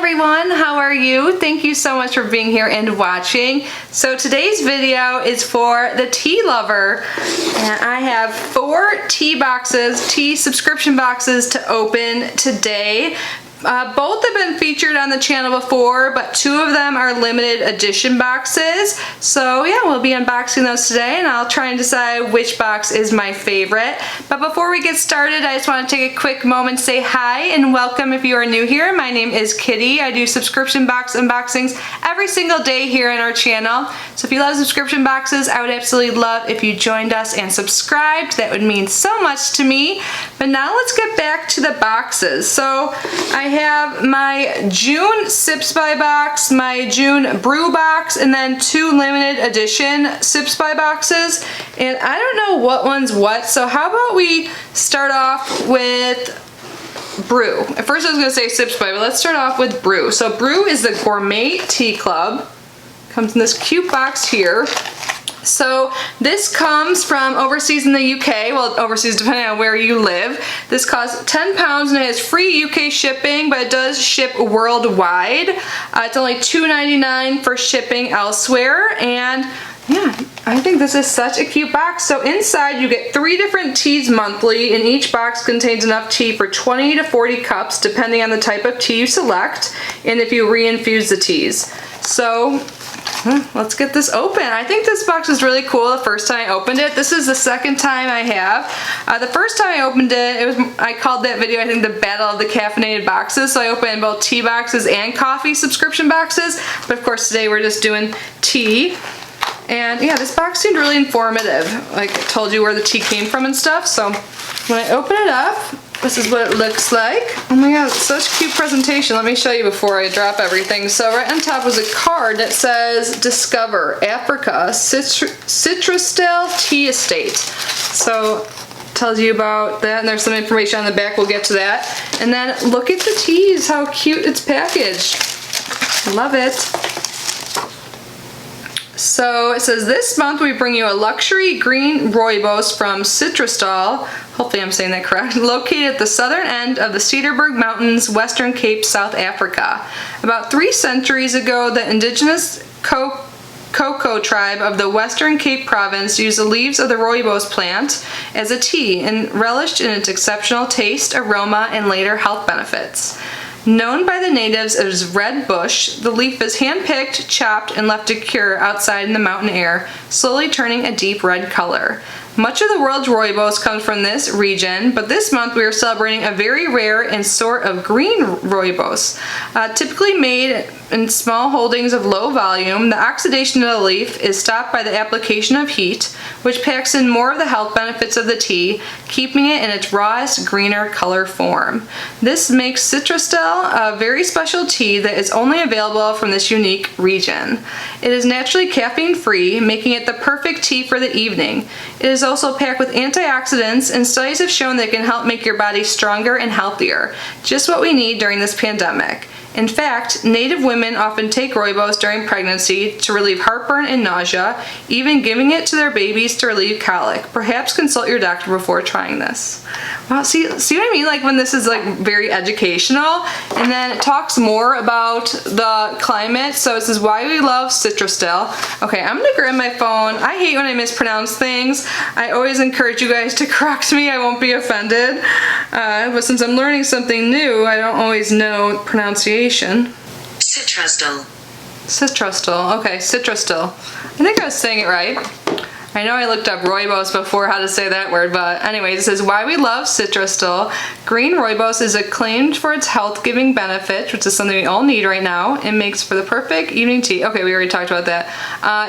everyone, how are you? Thank you so much for being here and watching. So today's video is for the tea lover, and I have 4 tea subscription boxes to open today. Both have been featured on the channel before, but 2 of them are limited edition boxes. So yeah, we'll be unboxing those today, and I'll try and decide which box is my favorite. But before we get started, I just want to take a quick moment to say hi and welcome if you are new here. My name is Kitty. I do subscription box unboxings every single day here on our channel. So if you love subscription boxes, I would absolutely love if you joined us and subscribed. That would mean so much to me. But now let's get back to the boxes. So I have my June sipsby box, my June Bruu box, and then 2 limited edition sipsby boxes. And I don't know what one's what, so how about we start off with Bruu. At first I was going to say sipsby, but let's start off with Bruu. So Bruu is the Gourmet Tea Club. Comes in this cute box here. So this comes from overseas in the UK, well overseas depending on where you live. This costs £10 and it has free UK shipping, but it does ship worldwide. It's only $2.99 for shipping elsewhere, and yeah, I think this is such a cute box. So inside you get 3 different teas monthly, and each box contains enough tea for 20 to 40 cups depending on the type of tea you select and if you re-infuse the teas. So let's get this open. I think this box is really cool the first time I opened it. This is the second time I have. The first time I opened it, I called that video, I think, the Battle of the Caffeinated Boxes. So I opened both tea boxes and coffee subscription boxes. But of course today we're just doing tea. And yeah, this box seemed really informative. Like it told you where the tea came from and stuff. So when I open it up, this is what it looks like. Oh my god, such cute presentation. Let me show you before I drop everything. So right on top was a card that says Discover Africa Citrusdale Tea Estate. So it tells you about that, and there's some information on the back. We'll get to that. And then look at the teas, how cute it's packaged. Love it. So it says, this month we bring you a luxury green rooibos from Citrusdale, hopefully I'm saying that correct, located at the southern end of the Cederberg Mountains, Western Cape, South Africa. About 3 centuries ago, the indigenous Cocoa tribe of the Western Cape province used the leaves of the rooibos plant as a tea and relished in its exceptional taste, aroma, and later health benefits. Known by the natives as red bush, the leaf is hand-picked, chopped, and left to cure outside in the mountain air, slowly turning a deep red color. Much of the world's rooibos comes from this region, but this month we are celebrating a very rare and sort of green rooibos. Typically made in small holdings of low volume, the oxidation of the leaf is stopped by the application of heat, which packs in more of the health benefits of the tea, keeping it in its rawest, greener color form. This makes Citrusdale a very special tea that is only available from this unique region. It is naturally caffeine-free, making it the perfect tea for the evening. It is also packed with antioxidants, and studies have shown that it can help make your body stronger and healthier, just what we need during this pandemic. In fact, Native women often take rooibos during pregnancy to relieve heartburn and nausea, even giving it to their babies to relieve colic. Perhaps consult your doctor before trying this. Wow, see what I mean? Like when this is like very educational, and then it talks more about the climate. So it says why we love Citrusdale. Okay, I'm gonna grab my phone. I hate when I mispronounce things. I always encourage you guys to correct me. I won't be offended. But since I'm learning something new, I don't always know pronunciation. Citrusdale. Citrusdale. Okay, Citrusdale. I think I was saying it right. I know I looked up rooibos before how to say that word, but anyways, it says why we love Citrusdale. Green rooibos is acclaimed for its health-giving benefits, which is something we all need right now, and makes for the perfect evening tea. Okay, we already talked about that.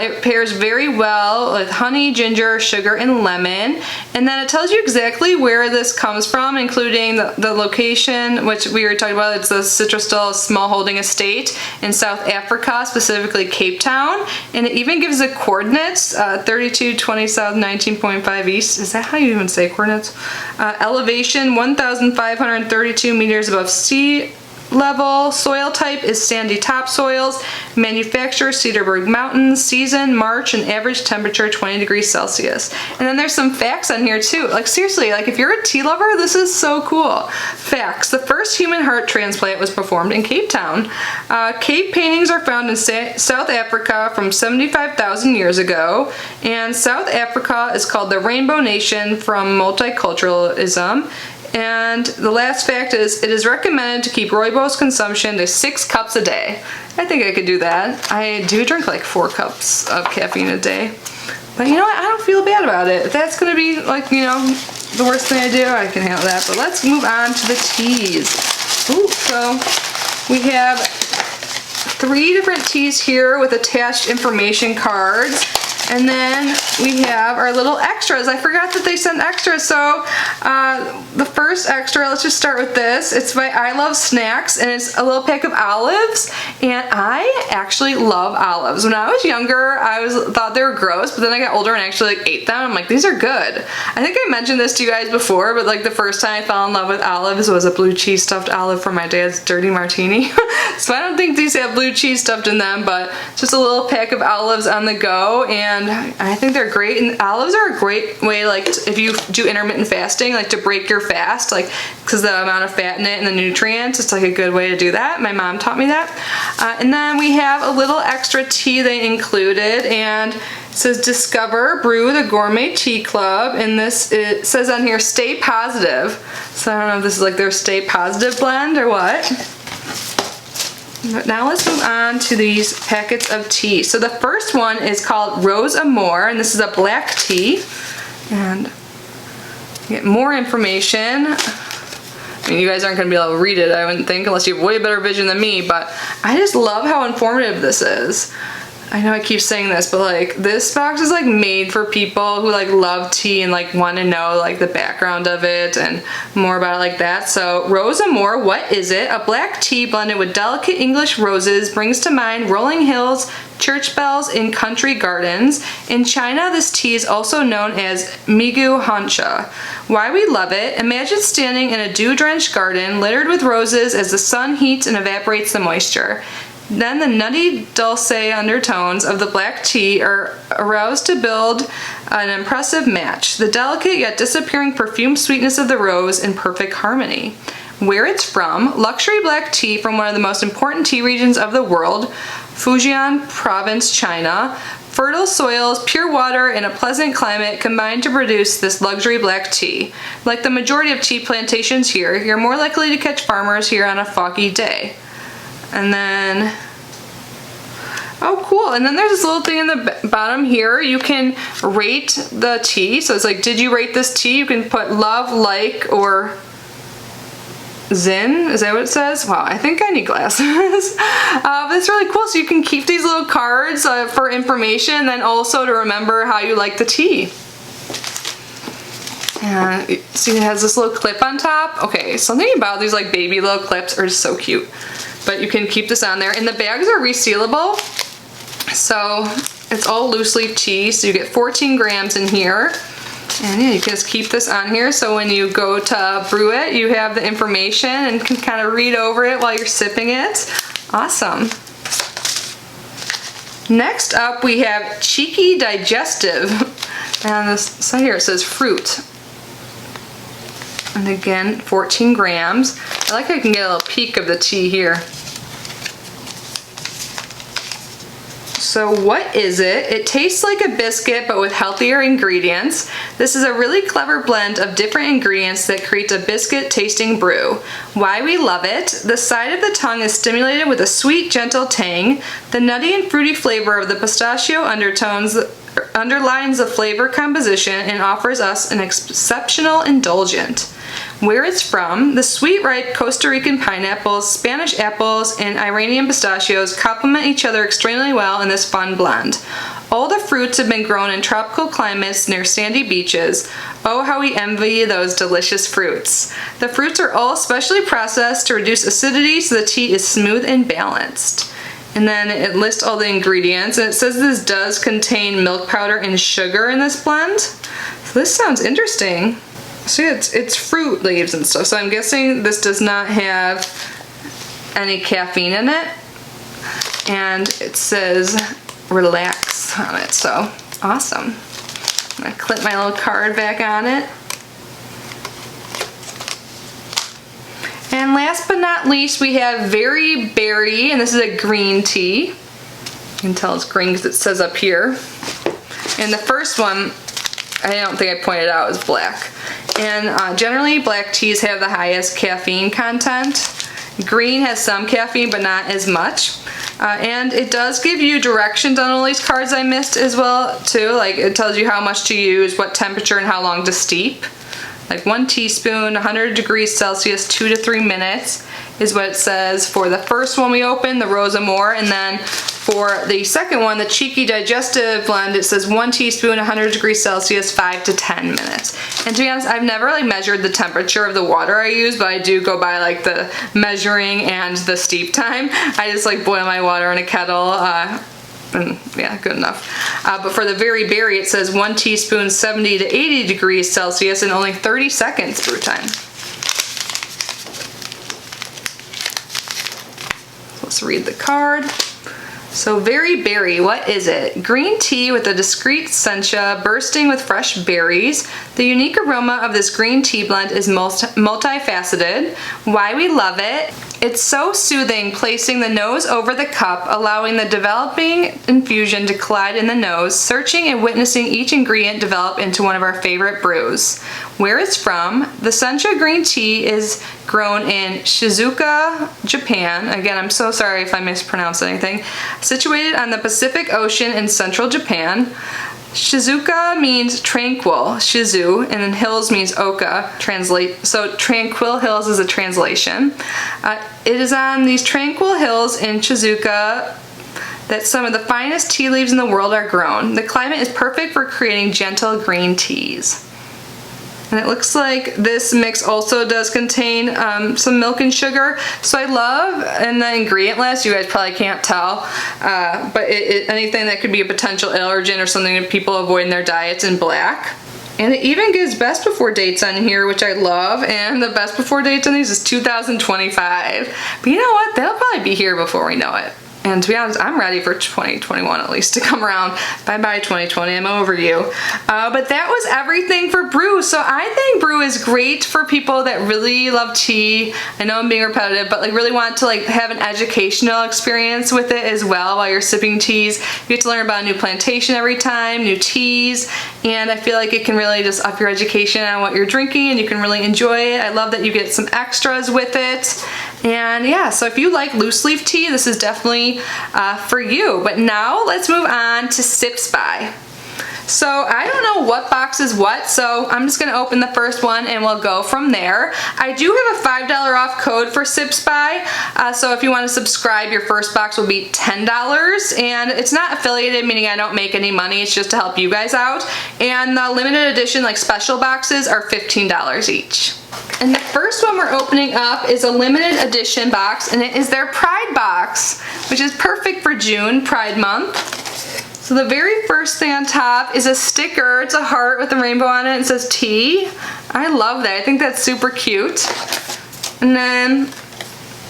It pairs very well with honey, ginger, sugar, and lemon. And then it tells you exactly where this comes from, including the location, which we already talked about. It's the Citrusdale Small Holding Estate in South Africa, specifically Cape Town. And it even gives the coordinates, 3220 south, 19.5 east. Is that how you even say coordinates? Elevation 1,532 meters above sea level. Soil type is sandy topsoils. Manufacturer Cedarburg Mountains. Season March and average temperature 20 degrees Celsius. And then there's some facts on here too. Like seriously, like if you're a tea lover, this is so cool. Facts. The first human heart transplant was performed in Cape Town. Cave paintings are found in South Africa from 75,000 years ago. And South Africa is called the Rainbow Nation from multiculturalism. And the last fact is, it is recommended to keep rooibos consumption to 6 cups a day. I think I could do that. I do drink like 4 cups of caffeine a day. But you know what, I don't feel bad about it. If that's gonna be like, you know, the worst thing I do, I can handle that. But let's move on to the teas. Ooh, so we have 3 different teas here with attached information cards. And then we have our little extras. I forgot that they sent extras. So the first extra, let's just start with this. It's by I Love Snacks, and it's a little pack of olives. And I actually love olives. When I was younger, I thought they were gross, but then I got older and actually like ate them. I'm like, these are good. I think I mentioned this to you guys before, but like the first time I fell in love with olives was a blue cheese stuffed olive from my dad's Dirty Martini. So I don't think these have blue cheese stuffed in them, but just a little pack of olives on the go. And I think they're great, and olives are a great way, like if you do intermittent fasting, like to break your fast, like because the amount of fat in it and the nutrients, it's like a good way to do that. My mom taught me that. And then we have a little extra tea they included, and it says Discover Bruu, the Gourmet Tea Club, and this, it says on here, stay positive. So I don't know if this is like their stay positive blend or what. But now let's move on to these packets of tea. So the first one is called Rose Amour, and this is a black tea. And you get more information. I mean, you guys aren't going to be able to read it, I wouldn't think, unless you have way better vision than me, but I just love how informative this is. I know I keep saying this, but like this box is like made for people who like love tea and like want to know like the background of it and more about it like that. So Rose Amour, what is it? A black tea blended with delicate English roses brings to mind rolling hills, church bells, and country gardens. In China, this tea is also known as Migu Hancha. Why we love it: imagine standing in a dew-drenched garden littered with roses as the sun heats and evaporates the moisture. Then the nutty, dulce undertones of the black tea are aroused to build an impressive match. The delicate yet disappearing perfumed sweetness of the rose in perfect harmony. Where it's from: luxury black tea from one of the most important tea regions of the world, Fujian Province, China. Fertile soils, pure water, and a pleasant climate combine to produce this luxury black tea. Like the majority of tea plantations here, you're more likely to catch farmers here on a foggy day. And then, oh cool, and then there's this little thing in the bottom here. You can rate the tea. So it's like, did you rate this tea? You can put love, like, or Zin. Is that what it says? Wow, I think I need glasses. But it's really cool. So you can keep these little cards for information, and then also to remember how you like the tea. And see, it has this little clip on top. Okay, something about these like baby little clips are just so cute. But you can keep this on there. And the bags are resealable. So it's all loose leaf tea. So you get 14 grams in here. And yeah, you can just keep this on here. So when you go to brew it, you have the information and can kind of read over it while you're sipping it. Awesome. Next up, we have Cheeky Digestive. And this side here, it says fruit. And again, 14 grams. I like how you can get a little peek of the tea here. So what is it? It tastes like a biscuit, but with healthier ingredients. This is a really clever blend of different ingredients that creates a biscuit tasting brew. Why we love it: the side of the tongue is stimulated with a sweet, gentle tang. The nutty and fruity flavor of the pistachio undertones underlines the flavor composition and offers us an exceptional indulgent. Where it's from: the sweet, ripe Costa Rican pineapples, Spanish apples, and Iranian pistachios complement each other extremely well in this fun blend. All the fruits have been grown in tropical climates near sandy beaches. Oh, how we envy those delicious fruits. The fruits are all specially processed to reduce acidity so the tea is smooth and balanced. And then it lists all the ingredients, and it says this does contain milk powder and sugar in this blend. So this sounds interesting. So yeah, it's fruit leaves and stuff, so I'm guessing this does not have any caffeine in it. And it says relax on it, so awesome. I'm gonna clip my little card back on it. And last but not least, we have Very Berry, and this is a green tea. You can tell it's green because it says up here. And the first one, I don't think I pointed out, is black. And generally, black teas have the highest caffeine content. Green has some caffeine, but not as much. And it does give you directions on all these cards I missed as well, too. Like, it tells you how much to use, what temperature, and how long to steep. Like 1 teaspoon, 100 degrees Celsius, 2 to 3 minutes is what it says for the first one we opened, the Rose Amore. And then for the second one, the Cheeky Digestive Blend, it says 1 teaspoon, 100 degrees Celsius, 5 to 10 minutes. And to be honest, I've never really measured the temperature of the water I use, but I do go by like the measuring and the steep time. I just like boil my water in a kettle. And yeah, good enough. But for the Very Berry, it says 1 teaspoon, 70 to 80 degrees Celsius, and only 30 seconds brew time. Let's read the card. So Very Berry, what is it? Green tea with a discreet sencha bursting with fresh berries. The unique aroma of this green tea blend is multifaceted. Why we love it. It's so soothing, placing the nose over the cup, allowing the developing infusion to collide in the nose, searching and witnessing each ingredient develop into one of our favorite brews. Where it's from, the sencha green tea is grown in Shizuoka, Japan. Again, I'm so sorry if I mispronounced anything. Situated on the Pacific Ocean in central Japan. Shizuoka means tranquil, Shizu, and then hills means oka, so tranquil hills is a translation. It is on these tranquil hills in Shizuoka that some of the finest tea leaves in the world are grown. The climate is perfect for creating gentle green teas. And it looks like this mix also does contain some milk and sugar. So I love, in the ingredient list, you guys probably can't tell, but anything that could be a potential allergen or something that people avoid in their diets in black. And it even gives best before dates on here, which I love, and the best before dates on these is 2025. But you know what? They'll probably be here before we know it. And to be honest, I'm ready for 2021 at least to come around. Bye-bye 2020, I'm over you. But that was everything for Bruu. So I think Bruu is great for people that really love tea. I know I'm being repetitive, but like really want to like have an educational experience with it as well while you're sipping teas. You get to learn about a new plantation every time, new teas, and I feel like it can really just up your education on what you're drinking and you can really enjoy it. I love that you get some extras with it. And yeah, so if you like loose leaf tea, this is definitely for you. But now let's move on to sipsby. So I don't know what box is what, so I'm just going to open the first one and we'll go from there. I do have a $5 off code for sipsby, so if you want to subscribe, your first box will be $10, and it's not affiliated, meaning I don't make any money, it's just to help you guys out. And the limited edition, like special boxes, are $15 each. And the first one we're opening up is a limited edition box, and it is their Pride box, which is perfect for June, Pride Month. So the very first thing on top is a sticker. It's a heart with a rainbow on it. It says tea. I love that. I think that's super cute. And then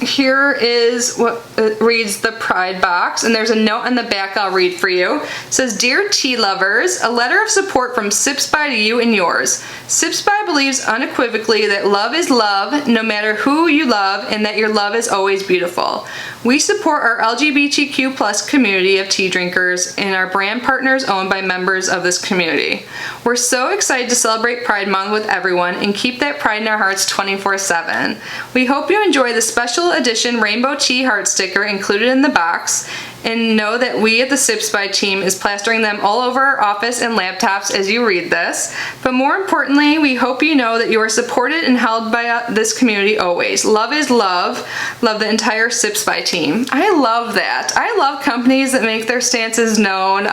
here is what it reads, the Pride box, and there's a note on the back I'll read for you. It says, "Dear tea lovers, a letter of support from sipsby to you and yours. Sipsby believes unequivocally that love is love, no matter who you love, and that your love is always beautiful. We support our LGBTQ+ community of tea drinkers and our brand partners owned by members of this community. We're so excited to celebrate Pride Month with everyone and keep that pride in our hearts 24/7. We hope you enjoy the special edition rainbow tea heart sticker included in the box, and know that we at the sipsby team is plastering them all over our office and laptops as you read this. But more importantly, we hope you know that you are supported and held by this community always. Love is love. Love the entire sipsby team." I love that. I love companies that make their stances known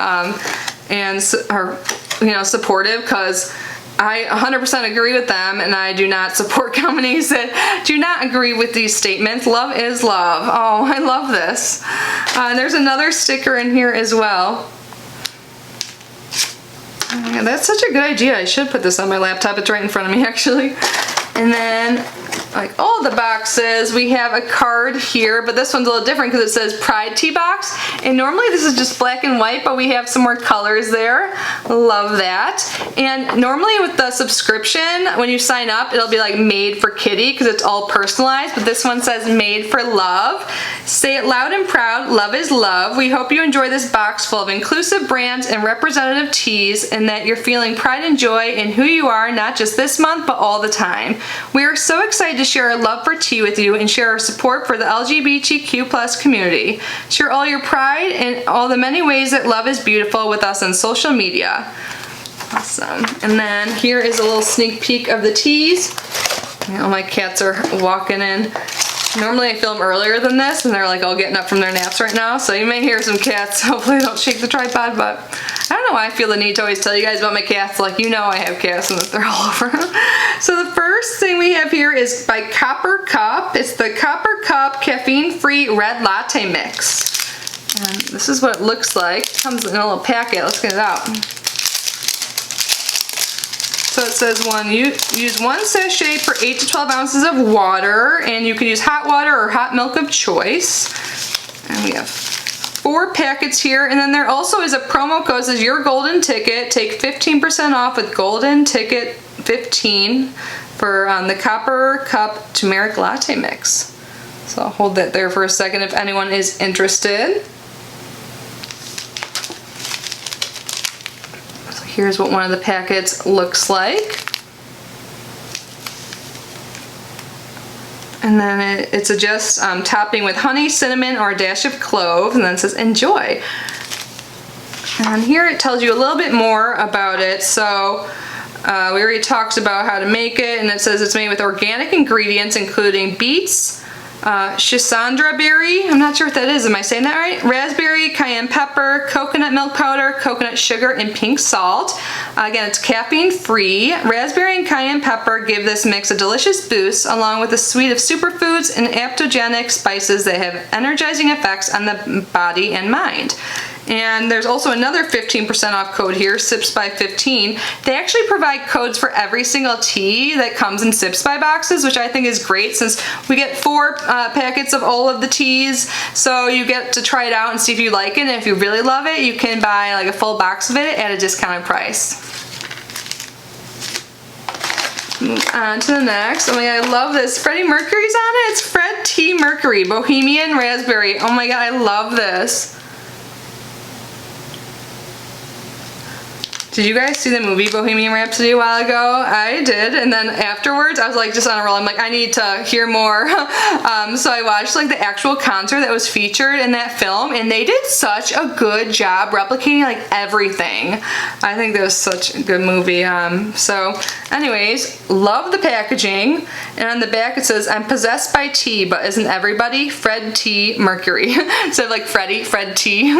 and are, you know, supportive, because I 100% agree with them, and I do not support companies that do not agree with these statements. Love is love. Oh, I love this. There's another sticker in here as well. That's such a good idea. I should put this on my laptop. It's right in front of me, actually. And then, like all the boxes, we have a card here, but this one's a little different because it says Pride Tea Box. And normally this is just black and white, but we have some more colors there. Love that. And normally with the subscription, when you sign up, it'll be like made for kitty because it's all personalized, but this one says made for love. Say it loud and proud, love is love. We hope you enjoy this box full of inclusive brands and representative teas, and that you're feeling pride and joy in who you are, not just this month, but all the time. We are so excited to share our love for tea with you and share our support for the LGBTQ+ community. Share all your pride and all the many ways that love is beautiful with us on social media. Awesome. And then here is a little sneak peek of the teas. All my cats are walking in. Normally I film earlier than this and they're like all getting up from their naps right now, so you may hear some cats. Hopefully they don't shake the tripod, but I don't know why I feel the need to always tell you guys about my cats. Like, you know I have cats and that they're all over. So the first thing we have here is by Copper Cup. It's the Copper Cup caffeine-free red latte mix. And this is what it looks like. It comes in a little packet. Let's get it out. So it says use 1 sachet for 8 to 12 ounces of water, and you can use hot water or hot milk of choice. And we have 4 packets here, and then there also is a promo code that says your golden ticket. Take 15% off with golden ticket 15 for the Copper Cup turmeric latte mix. So I'll hold that there for a second if anyone is interested. Here's what one of the packets looks like. And then it suggests topping with honey, cinnamon, or a dash of clove, and then it says enjoy. And here it tells you a little bit more about it. So we already talked about how to make it, and it says it's made with organic ingredients including beets, Schisandra berry, I'm not sure what that is, am I saying that right? Raspberry, cayenne pepper, coconut milk powder, coconut sugar, and pink salt. Again, it's caffeine free. Raspberry and cayenne pepper give this mix a delicious boost, along with a suite of superfoods and adaptogenic spices that have energizing effects on the body and mind. And there's also another 15% off code here, sipsby15. They actually provide codes for every single tea that comes in sipsby boxes, which I think is great since we get 4 packets of all of the teas. So you get to try it out and see if you like it. And if you really love it, you can buy like a full box of it at a discounted price. Move on to the next. Oh my god, I love this. Freddie Mercury's on it. It's Fred T. Mercury, Bohemian Raspberry. Oh my god, I love this. Did you guys see the movie Bohemian Rhapsody a while ago? I did, and then afterwards I was like just on a roll. I'm like, I need to hear more. So I watched like the actual concert that was featured in that film, and they did such a good job replicating like everything. I think that was such a good movie. So anyways, love the packaging, and on the back it says, I'm possessed by tea, but isn't everybody? Fred T. Mercury. Instead of like Freddie, Fred T.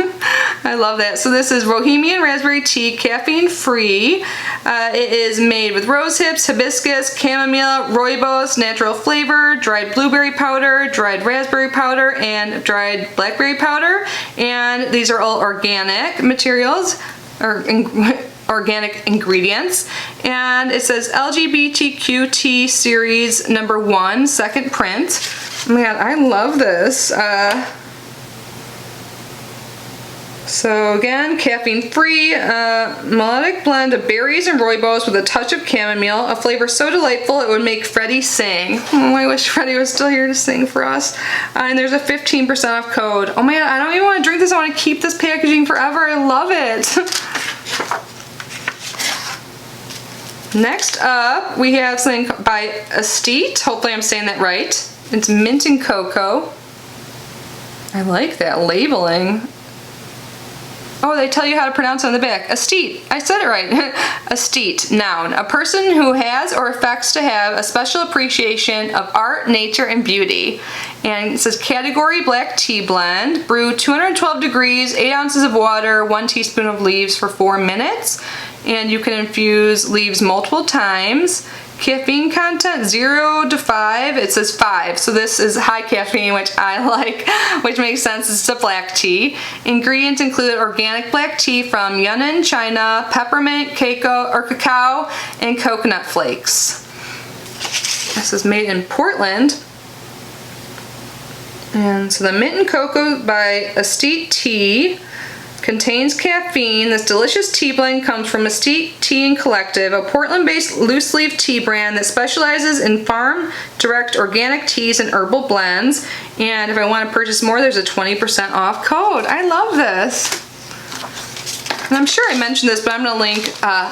I love that. So this is Bohemian Raspberry Tea, caffeine free. It is made with rose hips, hibiscus, chamomile, rooibos, natural flavor, dried blueberry powder, dried raspberry powder, and dried blackberry powder. And these are all organic materials, or organic ingredients. And it says LGBTQT series #1, second print. Oh my god, I love this. So again, caffeine-free, melodic blend of berries and rooibos with a touch of chamomile, a flavor so delightful it would make Freddie sing. Oh, I wish Freddie was still here to sing for us. And there's a 15% off code. Oh man, I don't even want to drink this. I want to keep this packaging forever. I love it. Next up, we have something by Estero. Hopefully I'm saying that right. It's mint and cocoa. I like that labeling. Oh, they tell you how to pronounce it on the back. Estero. I said it right. Estero, noun. A person who has or affects to have a special appreciation of art, nature, and beauty. And it says category black tea blend. Brew 212 degrees, 8 ounces of water, 1 teaspoon of leaves for 4 minutes. And you can infuse leaves multiple times. Caffeine content 0 to 5, it says 5, so this is high caffeine, which I like, which makes sense, it's a black tea. Ingredients include organic black tea from Yunnan, China, peppermint, cacao, and coconut flakes. This is made in Portland. And so the Mint and Cocoa by Estero Tea contains caffeine. This delicious tea blend comes from Estero Tea and Collective, a Portland-based loose-leaf tea brand that specializes in farm-direct organic teas and herbal blends. And if I want to purchase more, there's a 20% off code. I love this. And I'm sure I mentioned this, but I'm going to link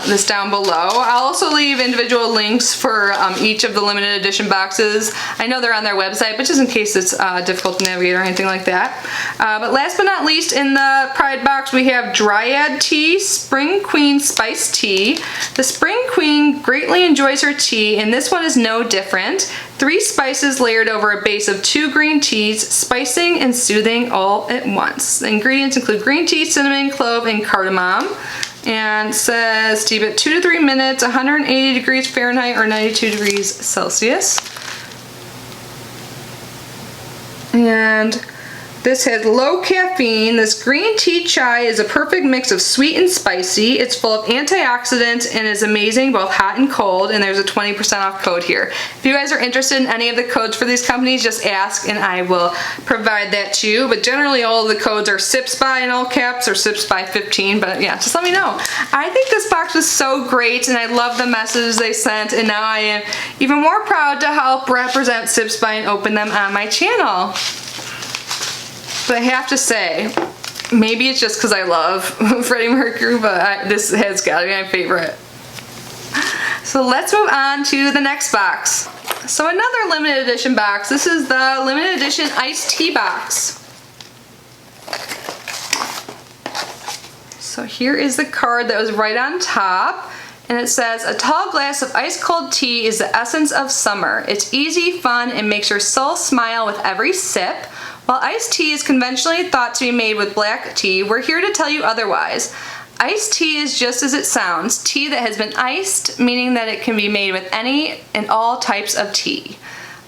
this down below. I'll also leave individual links for each of the limited edition boxes. I know they're on their website, but just in case it's difficult to navigate or anything like that. But last but not least, in the Pride box, we have Dryad Tea Spring Queen Spice Tea. The Spring Queen greatly enjoys her tea, and this one is no different. 3 spices layered over a base of 2 green teas, spicing and soothing all at once. The ingredients include green tea, cinnamon, clove, and cardamom. And says steep it 2 to 3 minutes, 180 degrees Fahrenheit or 92 degrees Celsius. And this has low caffeine. This green tea chai is a perfect mix of sweet and spicy. It's full of antioxidants and is amazing both hot and cold, and there's a 20% off code here. If you guys are interested in any of the codes for these companies, just ask and I will provide that to you. But generally all of the codes are sipsby in all caps or sipsby15, but yeah, just let me know. I think this box was so great and I love the messages they sent, and now I am even more proud to help represent sipsby and open them on my channel. But I have to say, maybe it's just because I love Freddie Mercury, but this has got to be my favorite. So let's move on to the next box. So another limited edition box. This is the limited edition iced tea box. So here is the card that was right on top. And it says, a tall glass of ice cold tea is the essence of summer. It's easy, fun, and makes your soul smile with every sip. While iced tea is conventionally thought to be made with black tea, we're here to tell you otherwise. Iced tea is just as it sounds, tea that has been iced, meaning that it can be made with any and all types of tea.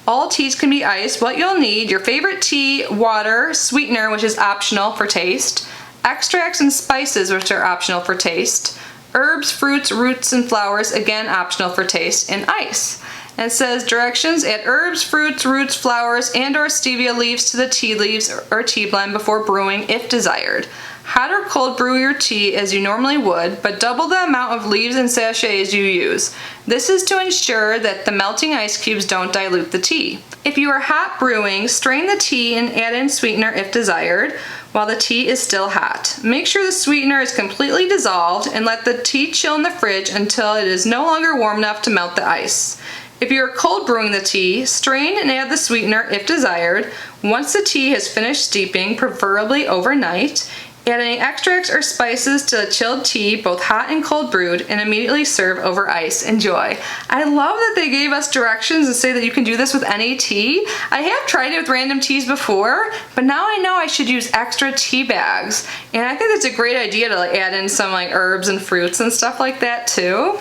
All teas can be iced. What you'll need, your favorite tea, water, sweetener, which is optional for taste, extracts and spices, which are optional for taste, herbs, fruits, roots, and flowers, again optional for taste, and ice. And it says directions: add herbs, fruits, roots, flowers, and or stevia leaves to the tea leaves or tea blend before brewing if desired. Hot or cold brew your tea as you normally would, but double the amount of leaves and sachets you use. This is to ensure that the melting ice cubes don't dilute the tea. If you are hot brewing, strain the tea and add in sweetener if desired while the tea is still hot. Make sure the sweetener is completely dissolved and let the tea chill in the fridge until it is no longer warm enough to melt the ice. If you are cold brewing the tea, strain and add the sweetener if desired. Once the tea has finished steeping, preferably overnight, add any extracts or spices to the chilled tea, both hot and cold brewed, and immediately serve over ice. Enjoy. I love that they gave us directions and say that you can do this with any tea. I have tried it with random teas before, but now I know I should use extra tea bags. And I think that's a great idea to add in some herbs and fruits and stuff like that too.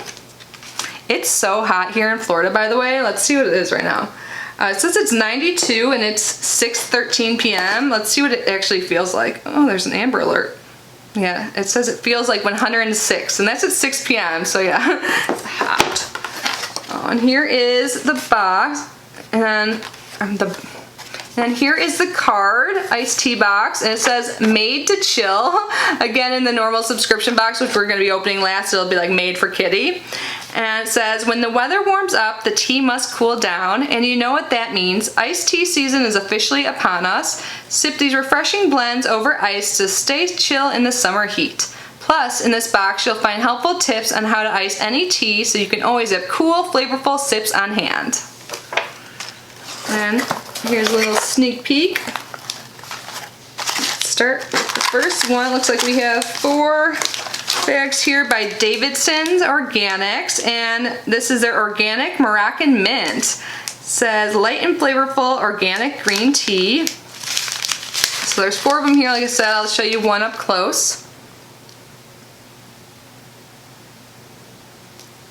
It's so hot here in Florida, by the way. Let's see what it is right now. It says it's 92 and it's 6:13 p.m. Let's see what it actually feels like. Oh, there's an Amber Alert. Yeah, it says it feels like 106, and that's at 6 p.m. So yeah, it's hot. Oh, and here is the box, and here is the card, iced tea box, and it says made to chill. Again, in the normal subscription box, which we're going to be opening last, it'll be like made for kitty. And it says, when the weather warms up, the tea must cool down, and you know what that means. Iced tea season is officially upon us. Sip these refreshing blends over ice to stay chill in the summer heat. Plus, in this box, you'll find helpful tips on how to ice any tea so you can always have cool, flavorful sips on hand. And here's a little sneak peek. Let's start with the first one. Looks like we have 4 bags here by Davidson's Organics, and this is their organic Moroccan mint. It says light and flavorful organic green tea. So there's 4 of them here. Like I said, I'll show you one up close.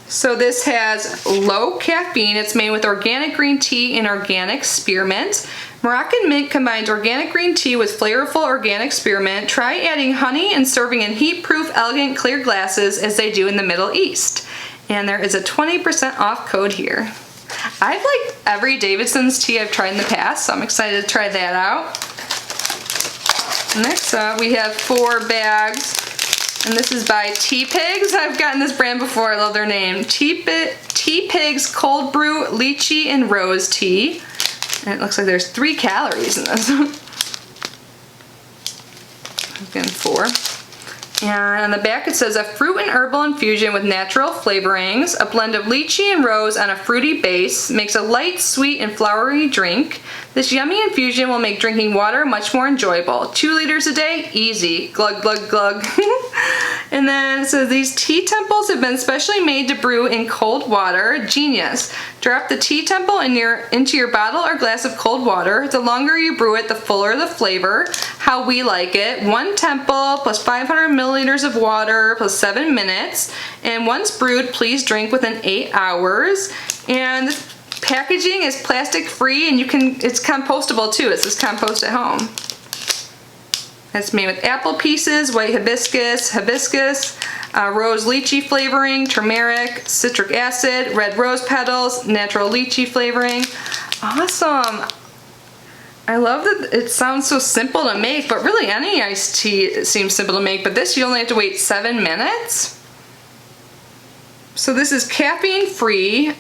So this has low caffeine. It's made with organic green tea and organic spearmint. Moroccan mint combines organic green tea with flavorful organic spearmint. Try adding honey and serving in heat-proof, elegant, clear glasses as they do in the Middle East. And there is a 20% off code here. I've liked every Davidson's tea I've tried in the past, so I'm excited to try that out. Next up, we have 4 bags, and this is by Tea Pigs. I've gotten this brand before, I love their name. Tea Pigs Cold Brew Lychee and Rose Tea. And it looks like there's 3 calories in this. Again, 4. And on the back it says a fruit and herbal infusion with natural flavorings. A blend of lychee and rose on a fruity base makes a light, sweet, and flowery drink. This yummy infusion will make drinking water much more enjoyable. 2 liters a day, easy. Glug, glug, glug. And then it says these tea temples have been specially made to brew in cold water. Genius. Drop the tea temple into your bottle or glass of cold water. The longer you brew it, the fuller the flavor. How we like it. 1 temple plus 500 milliliters of water plus 7 minutes. And once brewed, please drink within 8 hours. And this packaging is plastic free, and it's compostable too. It says compost at home. It's made with apple pieces, white hibiscus, rose lychee flavoring, turmeric, citric acid, red rose petals, natural lychee flavoring. Awesome. I love that it sounds so simple to make, but really any iced tea seems simple to make, but this you only have to wait 7 minutes. So this is caffeine free,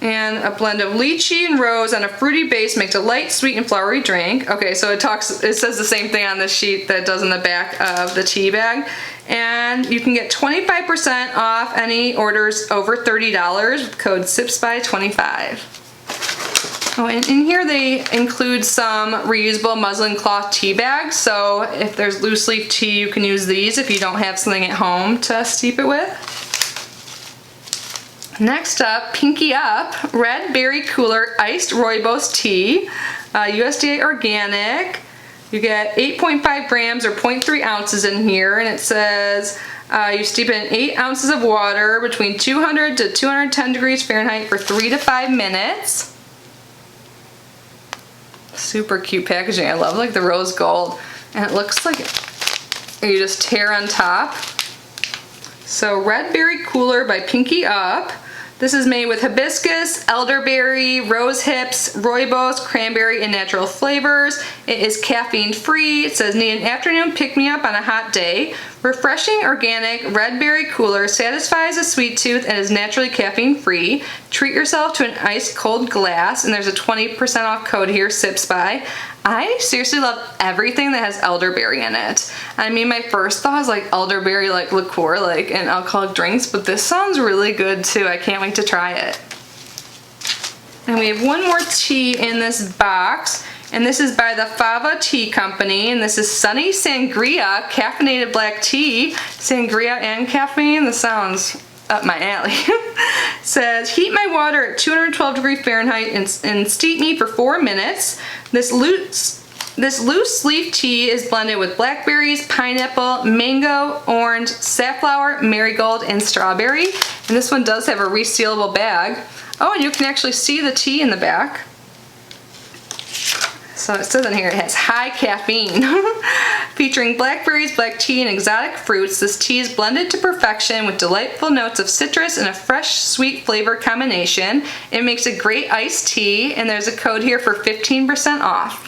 and a blend of lychee and rose on a fruity base makes a light, sweet, and flowery drink. Okay, so it says the same thing on this sheet that it does in the back of the tea bag. And you can get 25% off any orders over $30 with code sipsby25. Oh, and in here they include some reusable muslin cloth tea bags, so if there's loose leaf tea, you can use these if you don't have something at home to steep it with. Next up, Pinky Up, Red Berry Cooler Iced Rooibos Tea, USDA Organic. You get 8.5 grams or 0.3 ounces in here, and it says you steep it in 8 ounces of water between 200 to 210 degrees Fahrenheit for 3 to 5 minutes. Super cute packaging. I love like the rose gold, and it looks like you just tear on top. So Red Berry Cooler by Pinky Up. This is made with hibiscus, elderberry, rose hips, rooibos, cranberry, and natural flavors. It is caffeine free. It says need an afternoon pick-me-up on a hot day. Refreshing organic red berry cooler satisfies a sweet tooth and is naturally caffeine free. Treat yourself to an ice cold glass, and there's a 20% off code here, sipsby. I seriously love everything that has elderberry in it. I mean, my first thought was like elderberry like liqueur, like in alcoholic drinks, but this sounds really good too. I can't wait to try it. And we have one more tea in this box, and this is by the Fava Tea Company, and this is Sunny Sangria Caffeinated Black Tea. Sangria and caffeine, this sounds up my alley. It says, heat my water at 212 degrees Fahrenheit and steep me for 4 minutes. This loose leaf tea is blended with blackberries, pineapple, mango, orange, safflower, marigold, and strawberry. And this one does have a resealable bag. Oh, and you can actually see the tea in the back. So it says in here it has high caffeine. Featuring blackberries, black tea, and exotic fruits, this tea is blended to perfection with delightful notes of citrus and a fresh, sweet flavor combination. It makes a great iced tea, and there's a code here for 15% off.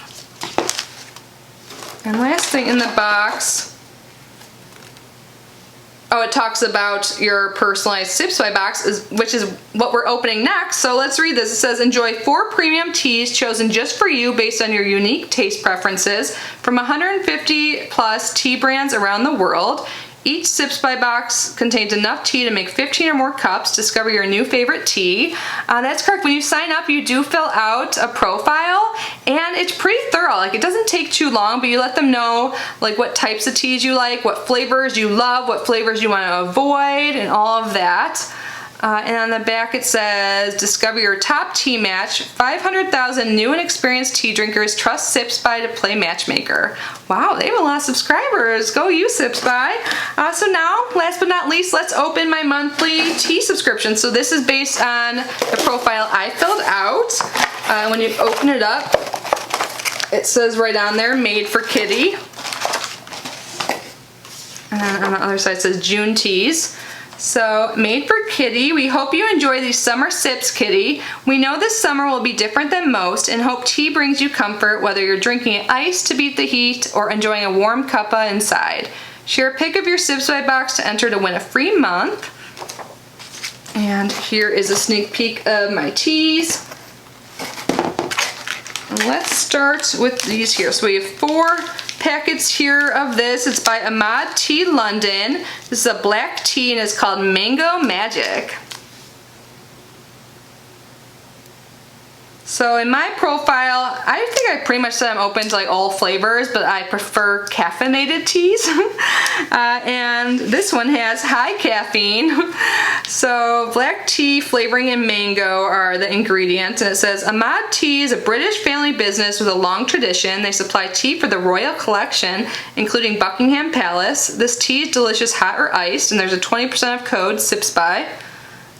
And last thing in the box, oh, it talks about your personalized sipsby box, which is what we're opening next. So let's read this. It says, enjoy 4 premium teas chosen just for you based on your unique taste preferences from 150 plus tea brands around the world. Each sipsby box contains enough tea to make 15 or more cups. Discover your new favorite tea. That's correct. When you sign up, you do fill out a profile, and it's pretty thorough. Like, it doesn't take too long, but you let them know like what types of teas you like, what flavors you love, what flavors you want to avoid, and all of that. And on the back it says, discover your top tea match. 500,000 new and experienced tea drinkers trust sipsby to play matchmaker. Wow, they have a lot of subscribers. Go you, sipsby. So now, last but not least, let's open my monthly tea subscription. So this is based on the profile I filled out. When you open it up, it says right on there, made for kitty. And on the other side it says June teas. So, made for Kitty. We hope you enjoy these summer sips, Kitty. We know this summer will be different than most and hope tea brings you comfort whether you're drinking it iced to beat the heat or enjoying a warm cuppa inside. Share a pic of your sipsby box to enter to win a free month. And here is a sneak peek of my teas. Let's start with these here. So we have 4 packets here of this. It's by Ahmad Tea London. This is a black tea and it's called Mango Magic. So in my profile, I think I pretty much said I'm open to like all flavors, but I prefer caffeinated teas. And this one has high caffeine. So black tea, flavoring, and mango are the ingredients. And it says, Ahmad Tea is a British family business with a long tradition. They supply tea for the royal collection, including Buckingham Palace. This tea is delicious hot or iced, and there's a 20% off code, sipsby.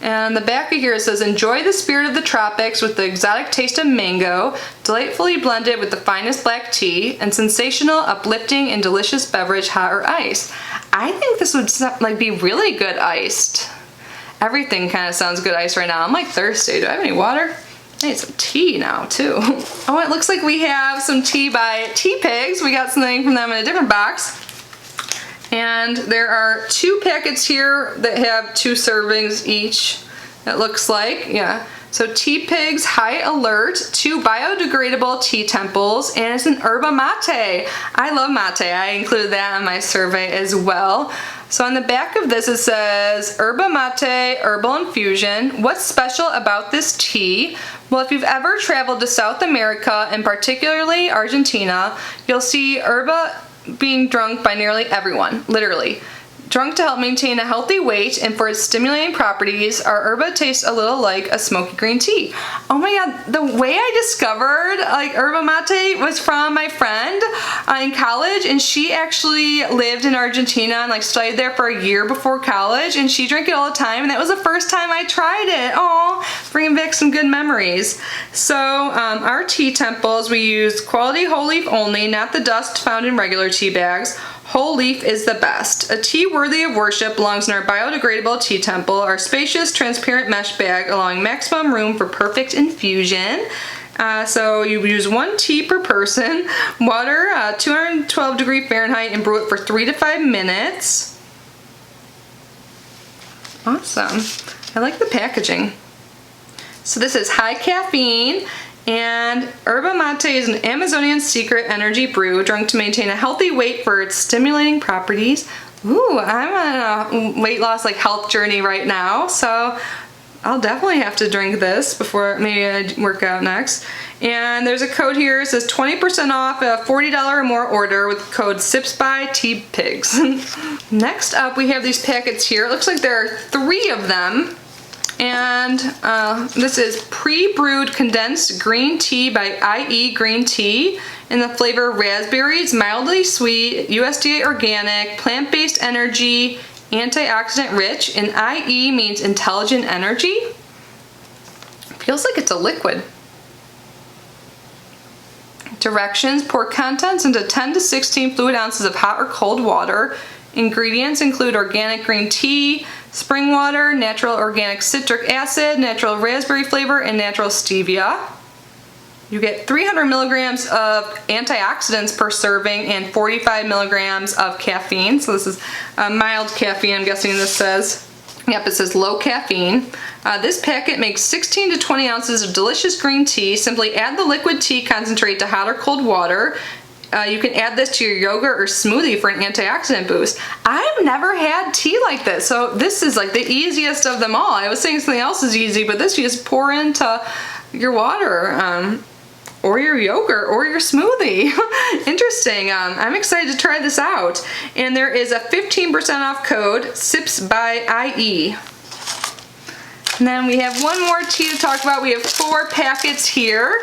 And the back of here it says, enjoy the spirit of the tropics with the exotic taste of mango, delightfully blended with the finest black tea, and sensational, uplifting, and delicious beverage, hot or iced. I think this would like be really good iced. Everything kind of sounds good iced right now. I'm like thirsty. Do I have any water? I need some tea now too. Oh, it looks like we have some tea by Tea Pigs. We got something from them in a different box. And there are 2 packets here that have 2 servings each, it looks like, yeah. So Tea Pigs High Alert, 2 biodegradable tea temples, and it's an yerba mate. I love mate, I included that in my survey as well. So on the back of this it says, yerba mate, herbal infusion. What's special about this tea? Well, if you've ever traveled to South America, and particularly Argentina, you'll see yerba being drunk by nearly everyone, literally. Drunk to help maintain a healthy weight and for its stimulating properties, our yerba tastes a little like a smoky green tea. Oh my god, the way I discovered like yerba mate was from my friend in college, and she actually lived in Argentina and like studied there for a year before college, and she drank it all the time, and that was the first time I tried it. Oh, bringing back some good memories. So our tea temples, we use quality whole leaf only, not the dust found in regular tea bags. Whole leaf is the best. A tea worthy of worship belongs in our biodegradable tea temple, our spacious, transparent mesh bag, allowing maximum room for perfect infusion. So you use 1 tea per person, water 212 degree Fahrenheit, and brew it for 3 to 5 minutes. Awesome. I like the packaging. So this is high caffeine. And yerba mate is an Amazonian secret energy brew drunk to maintain a healthy weight for its stimulating properties. Ooh, I'm on a weight loss like health journey right now, so I'll definitely have to drink this before maybe I work out next. And there's a code here. It says 20% off a $40 or more order with code sipsby Tea Pigs. Next up, we have these packets here. It looks like there are 3 of them. And this is pre-brewed condensed green tea by IE Green Tea in the flavor raspberries, mildly sweet, USDA organic, plant-based energy, antioxidant rich, and IE means intelligent energy. Feels like it's a liquid. Directions: pour contents into 10 to 16 fluid ounces of hot or cold water. Ingredients include organic green tea, spring water, natural organic citric acid, natural raspberry flavor, and natural stevia. You get 300 milligrams of antioxidants per serving and 45 milligrams of caffeine. So this is mild caffeine, I'm guessing this says. Yep, it says low caffeine. This packet makes 16 to 20 ounces of delicious green tea. Simply add the liquid tea concentrate to hot or cold water. You can add this to your yogurt or smoothie for an antioxidant boost. I've never had tea like this, so this is like the easiest of them all. I was saying something else is easy, but this you just pour into your water or your yogurt or your smoothie. Interesting. I'm excited to try this out. And there is a 15% off code, sipsby. And then we have one more tea to talk about. We have 4 packets here.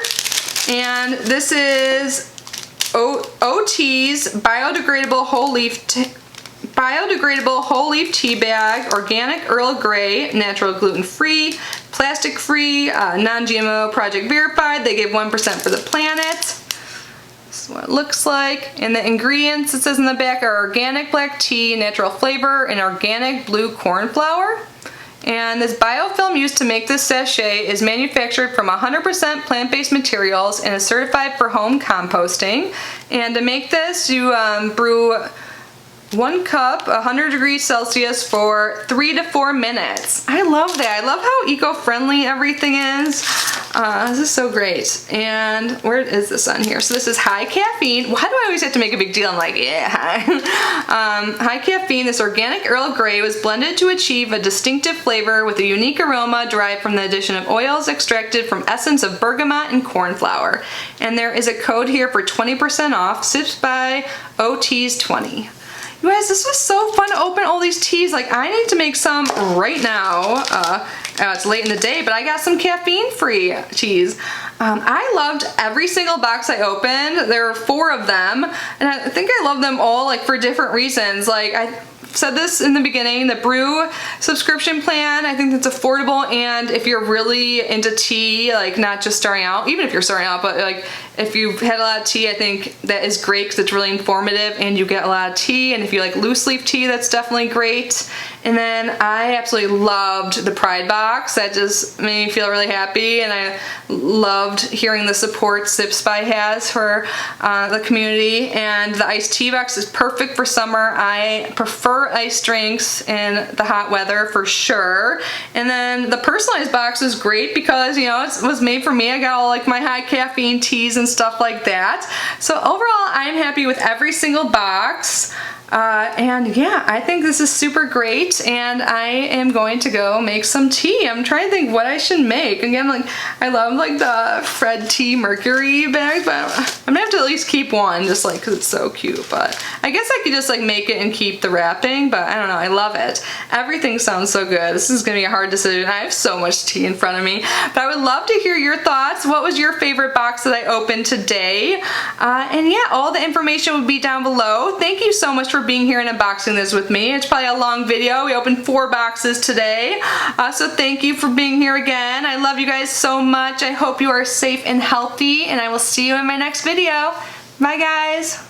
And this is OT's biodegradable whole leaf tea bag, organic Earl Grey, natural gluten-free, plastic-free, non-GMO, project verified. They gave 1% for the planet. That's what it looks like. And the ingredients, it says in the back, are organic black tea, natural flavor, and organic blue corn flour. And this biofilm used to make this sachet is manufactured from 100% plant-based materials and is certified for home composting. And to make this, you brew 1 cup, 100 degrees Celsius for 3 to 4 minutes. I love that. I love how eco-friendly everything is. This is so great. And where is this on here? So this is high caffeine. Why do I always have to make a big deal? I'm like, yeah. High caffeine, this organic Earl Grey was blended to achieve a distinctive flavor with a unique aroma derived from the addition of oils extracted from essence of bergamot and corn flour. And there is a code here for 20% off, sipsby OTs20. You guys, this was so fun to open all these teas. Like, I need to make some right now. It's late in the day, but I got some caffeine-free teas. I loved every single box I opened. There were 4 of them, and I think I love them all, like, for different reasons. Like, I said this in the beginning, the Bruu subscription plan, I think that's affordable, and if you're really into tea, like not just starting out, even if you're starting out, but like if you've had a lot of tea, I think that is great because it's really informative and you get a lot of tea. And if you like loose leaf tea, that's definitely great. And then I absolutely loved the Pride box. That just made me feel really happy, and I loved hearing the support sipsby has for the community. And the iced tea box is perfect for summer. I prefer iced drinks in the hot weather for sure. And then the personalized box is great because, you know, it was made for me. I got all like my high caffeine teas and stuff like that. So overall, I'm happy with every single box. And yeah, I think this is super great, and I am going to go make some tea. I'm trying to think what I should make. Again, like, I love like the Fred Tea Mercury bag, but I'm gonna have to at least keep one just like because it's so cute. But I guess I could just like make it and keep the wrapping, but I don't know, I love it. Everything sounds so good. This is gonna be a hard decision. I have so much tea in front of me, but I would love to hear your thoughts. What was your favorite box that I opened today? And yeah, all the information will be down below. Thank you so much for being here and unboxing this with me. It's probably a long video. We opened 4 boxes today. So thank you for being here again. I love you guys so much. I hope you are safe and healthy, and I will see you in my next video. Bye guys.